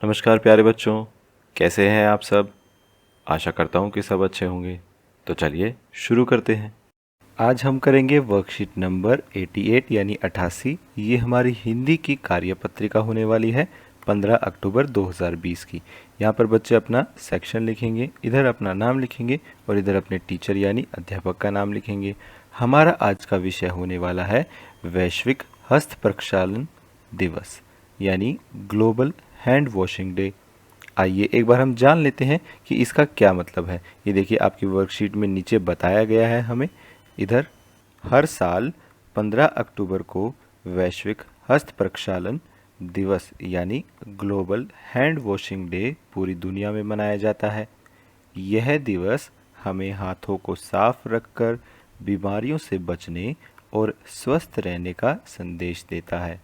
नमस्कार प्यारे बच्चों, कैसे हैं आप सब। आशा करता हूँ कि सब अच्छे होंगे। तो चलिए शुरू करते हैं। आज हम करेंगे वर्कशीट नंबर 88 यानी 88। ये हमारी हिंदी की कार्यपत्रिका होने वाली है 15 अक्टूबर 2020 की। यहाँ पर बच्चे अपना सेक्शन लिखेंगे, इधर अपना नाम लिखेंगे और इधर अपने टीचर यानी अध्यापक का नाम लिखेंगे। हमारा आज का विषय होने वाला है वैश्विक हस्त प्रक्षालन दिवस यानी ग्लोबल हैंड वॉशिंग डे। आइए एक बार हम जान लेते हैं कि इसका क्या मतलब है। ये देखिए आपकी वर्कशीट में नीचे बताया गया है हमें। इधर हर साल 15 अक्टूबर को वैश्विक हस्त प्रक्षालन दिवस यानी ग्लोबल हैंड वॉशिंग डे पूरी दुनिया में मनाया जाता है। यह दिवस हमें हाथों को साफ रखकर बीमारियों से बचने और स्वस्थ रहने का संदेश देता है।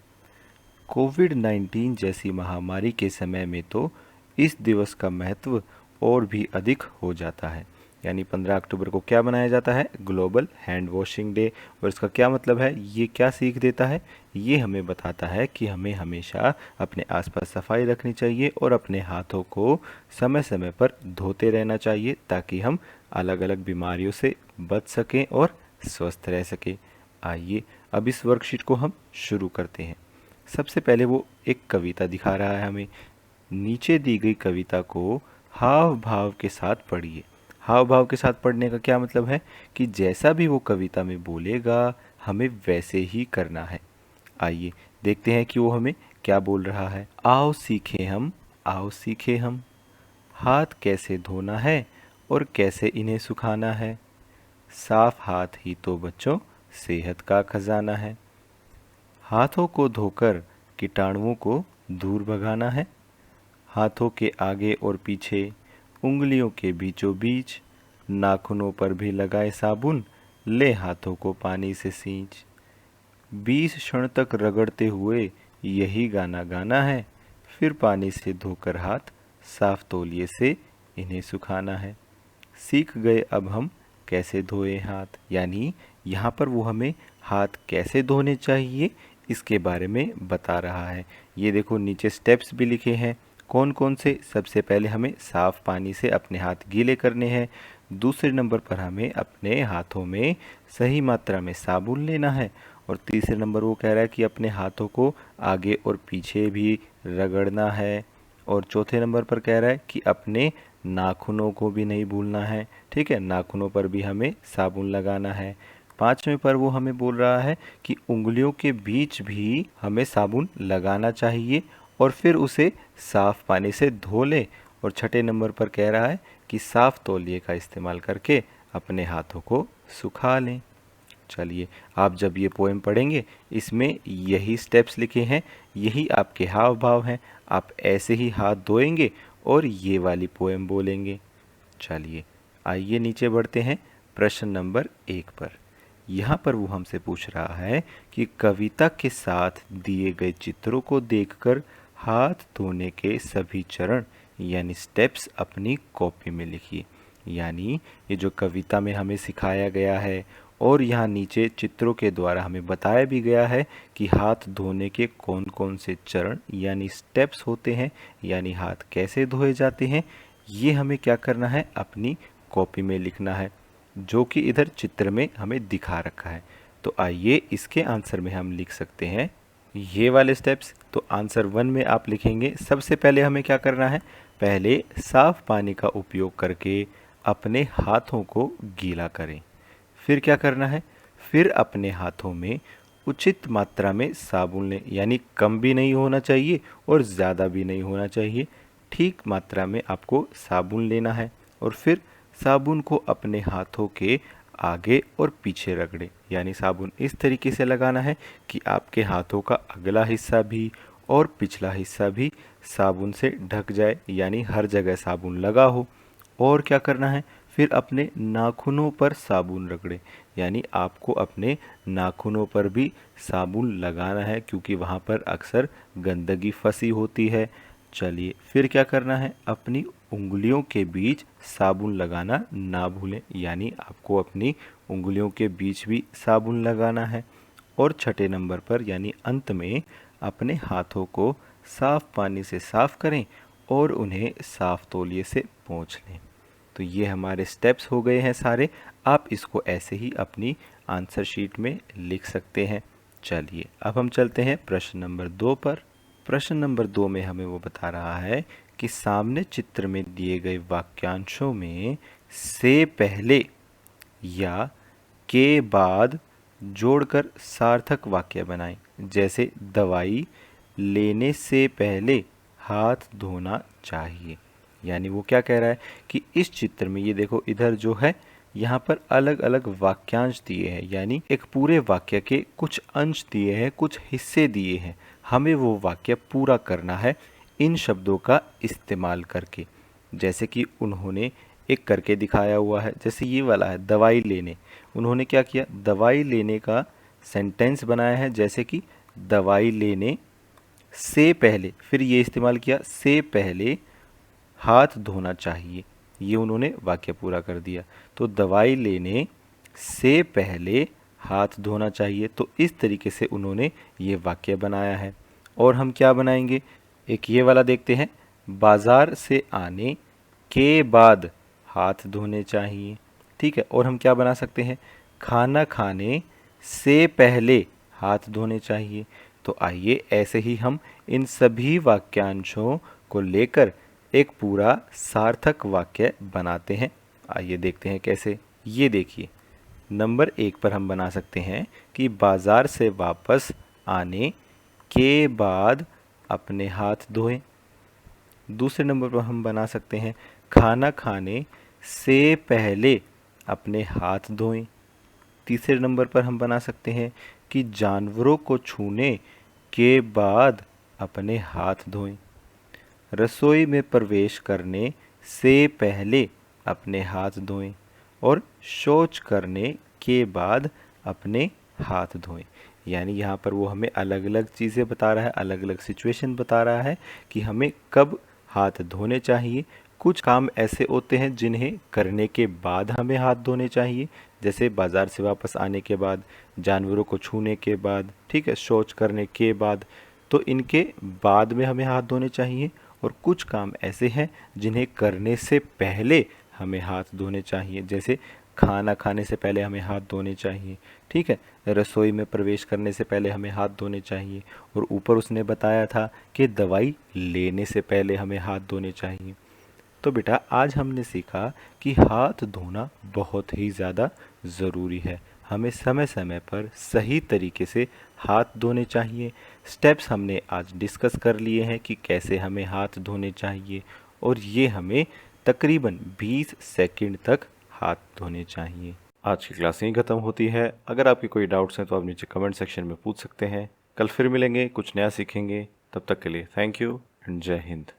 कोविड-19 जैसी महामारी के समय में तो इस दिवस का महत्व और भी अधिक हो जाता है। यानी 15 अक्टूबर को क्या मनाया जाता है? Global hand washing day. और इसका क्या मतलब है, ये क्या सीख देता है? ये हमें बताता है कि हमें हमेशा अपने आसपास सफाई रखनी चाहिए और अपने हाथों को समय समय पर धोते रहना चाहिए ताकि हम अलग अलग बीमारियों से बच सकें और स्वस्थ रह सकें। आइए अब इस वर्कशीट को हम शुरू करते हैं। सबसे पहले वो एक कविता दिखा रहा है हमें। नीचे दी गई कविता को हाव भाव के साथ पढ़िए। हाव भाव के साथ पढ़ने का क्या मतलब है कि जैसा भी वो कविता में बोलेगा हमें वैसे ही करना है। आइए देखते हैं कि वो हमें क्या बोल रहा है। आओ सीखें हम, आओ सीखें हम, हाथ कैसे धोना है और कैसे इन्हें सुखाना है। साफ हाथ ही तो बच्चों सेहत का खजाना है। हाथों को धोकर कीटाणुओं को दूर भगाना है। हाथों के आगे और पीछे, उंगलियों के बीचों बीच, नाखूनों पर भी लगाए साबुन, ले हाथों को पानी से सींच। 20 क्षण तक रगड़ते हुए यही गाना गाना है, फिर पानी से धोकर हाथ साफ तौलिए से इन्हें सुखाना है। सीख गए अब हम कैसे धोए हाथ, यानी यहाँ पर वो हमें हाथ कैसे धोने चाहिए इसके बारे में बता रहा है। ये देखो नीचे स्टेप्स भी लिखे हैं। कौन कौन से? सबसे पहले हमें साफ पानी से अपने हाथ गीले करने हैं। दूसरे नंबर पर हमें अपने हाथों में सही मात्रा में साबुन लेना है। और तीसरे नंबर वो कह रहा है कि अपने हाथों को आगे और पीछे भी रगड़ना है। और चौथे नंबर पर कह रहा है कि अपने नाखूनों को भी नहीं भूलना है। ठीक है, नाखूनों पर भी हमें साबुन लगाना है। पांचवें पर वो हमें बोल रहा है कि उंगलियों के बीच भी हमें साबुन लगाना चाहिए और फिर उसे साफ पानी से धो लें। और छठे नंबर पर कह रहा है कि साफ तौलिए का इस्तेमाल करके अपने हाथों को सुखा लें। चलिए आप जब ये पोएम पढ़ेंगे इसमें यही स्टेप्स लिखे हैं, यही आपके हाव भाव हैं। आप ऐसे ही हाथ धोएंगे और ये वाली पोएम बोलेंगे। चलिए आइए नीचे बढ़ते हैं प्रश्न नंबर 1 पर। यहाँ पर वो हमसे पूछ रहा है कि कविता के साथ दिए गए चित्रों को देखकर हाथ धोने के सभी चरण यानी स्टेप्स अपनी कॉपी में लिखिए। यानी ये जो कविता में हमें सिखाया गया है और यहाँ नीचे चित्रों के द्वारा हमें बताया भी गया है कि हाथ धोने के कौन कौन से चरण यानी स्टेप्स होते हैं, यानी हाथ कैसे धोए जाते हैं, ये हमें क्या करना है, अपनी कॉपी में लिखना है, जो कि इधर चित्र में हमें दिखा रखा है। तो आइए इसके आंसर में हम लिख सकते हैं ये वाले स्टेप्स। तो आंसर 1 में आप लिखेंगे सबसे पहले हमें क्या करना है, पहले साफ पानी का उपयोग करके अपने हाथों को गीला करें। फिर क्या करना है, फिर अपने हाथों में उचित मात्रा में साबुन लें, यानी कम भी नहीं होना चाहिए और ज़्यादा भी नहीं होना चाहिए। ठीक मात्रा में आपको साबुन लेना है और फिर साबुन को अपने हाथों के आगे और पीछे रगड़ें। यानी साबुन इस तरीके से लगाना है कि आपके हाथों का अगला हिस्सा भी और पिछला हिस्सा भी साबुन से ढक जाए, यानी हर जगह साबुन लगा हो। और क्या करना है, फिर अपने नाखूनों पर साबुन रगड़ें। यानी आपको अपने नाखूनों पर भी साबुन लगाना है क्योंकि वहाँ पर अक्सर गंदगी फंसी होती है। चलिए फिर क्या करना है, अपनी उंगलियों के बीच साबुन लगाना ना भूलें। यानी आपको अपनी उंगलियों के बीच भी साबुन लगाना है। और छठे नंबर पर यानी अंत में अपने हाथों को साफ पानी से साफ करें और उन्हें साफ तौलिए से पोंछ लें। तो ये हमारे स्टेप्स हो गए हैं सारे। आप इसको ऐसे ही अपनी आंसर शीट में लिख सकते हैं। चलिए अब हम चलते हैं प्रश्न नंबर 2 पर। प्रश्न नंबर 2 में हमें वो बता रहा है कि सामने चित्र में दिए गए वाक्यांशों में से पहले या के बाद जोड़कर सार्थक वाक्य बनाएं। जैसे दवाई लेने से पहले हाथ धोना चाहिए। यानी वो क्या कह रहा है कि इस चित्र में ये देखो, इधर जो है यहाँ पर अलग अलग वाक्यांश दिए हैं, यानी एक पूरे वाक्य के कुछ अंश दिए हैं, कुछ हिस्से दिए हैं। हमें वो वाक्य पूरा करना है इन शब्दों का इस्तेमाल करके। जैसे कि उन्होंने एक करके दिखाया हुआ है, जैसे ये वाला है दवाई लेने। उन्होंने क्या किया, दवाई लेने का सेंटेंस बनाया है, जैसे कि दवाई लेने से पहले, फिर ये इस्तेमाल किया से पहले हाथ धोना चाहिए। ये उन्होंने वाक्य पूरा कर दिया। तो दवाई लेने से पहले हाथ धोना चाहिए। तो इस तरीके से उन्होंने ये वाक्य बनाया है। और हम क्या बनाएंगे, एक ये वाला देखते हैं, बाजार से आने के बाद हाथ धोने चाहिए। ठीक है। और हम क्या बना सकते हैं, खाना खाने से पहले हाथ धोने चाहिए। तो आइए ऐसे ही हम इन सभी वाक्यांशों को लेकर एक पूरा सार्थक वाक्य बनाते हैं। आइए देखते हैं कैसे। ये देखिए, नंबर 1 पर हम बना सकते हैं कि बाजार से वापस आने के बाद अपने हाथ धोएं। दूसरे नंबर पर हम बना सकते हैं खाना खाने से पहले अपने हाथ धोएं। तीसरे नंबर पर हम बना सकते हैं कि जानवरों को छूने के बाद अपने हाथ धोएं। रसोई में प्रवेश करने से पहले अपने हाथ धोएं और शौच करने के बाद अपने हाथ धोएं। यानी यहाँ पर वो हमें अलग अलग चीज़ें बता रहा है, अलग अलग सिचुएशन बता रहा है कि हमें कब हाथ धोने चाहिए। कुछ काम ऐसे होते हैं जिन्हें करने के बाद हमें हाथ धोने चाहिए, जैसे बाज़ार से वापस आने के बाद, जानवरों को छूने के बाद, ठीक है, शौच करने के बाद। तो इनके बाद में हमें हाथ धोने चाहिए। और कुछ काम ऐसे हैं जिन्हें करने से पहले हमें हाथ धोने चाहिए, जैसे खाना खाने से पहले हमें हाथ धोने चाहिए। ठीक है, रसोई में प्रवेश करने से पहले हमें हाथ धोने चाहिए। और ऊपर उसने बताया था कि दवाई लेने से पहले हमें हाथ धोने चाहिए। तो बेटा आज हमने सीखा कि हाथ धोना बहुत ही ज़्यादा ज़रूरी है। हमें समय समय पर सही तरीके से हाथ धोने चाहिए। स्टेप्स हमने आज डिस्कस कर लिए हैं कि कैसे हमें हाथ धोने चाहिए, और ये हमें तकरीबन 20 सेकंड तक हाथ धोने चाहिए। आज की क्लास यहीं ख़त्म होती है। अगर आपके कोई डाउट्स हैं तो आप नीचे कमेंट सेक्शन में पूछ सकते हैं। कल फिर मिलेंगे, कुछ नया सीखेंगे। तब तक के लिए थैंक यू एंड जय हिंद।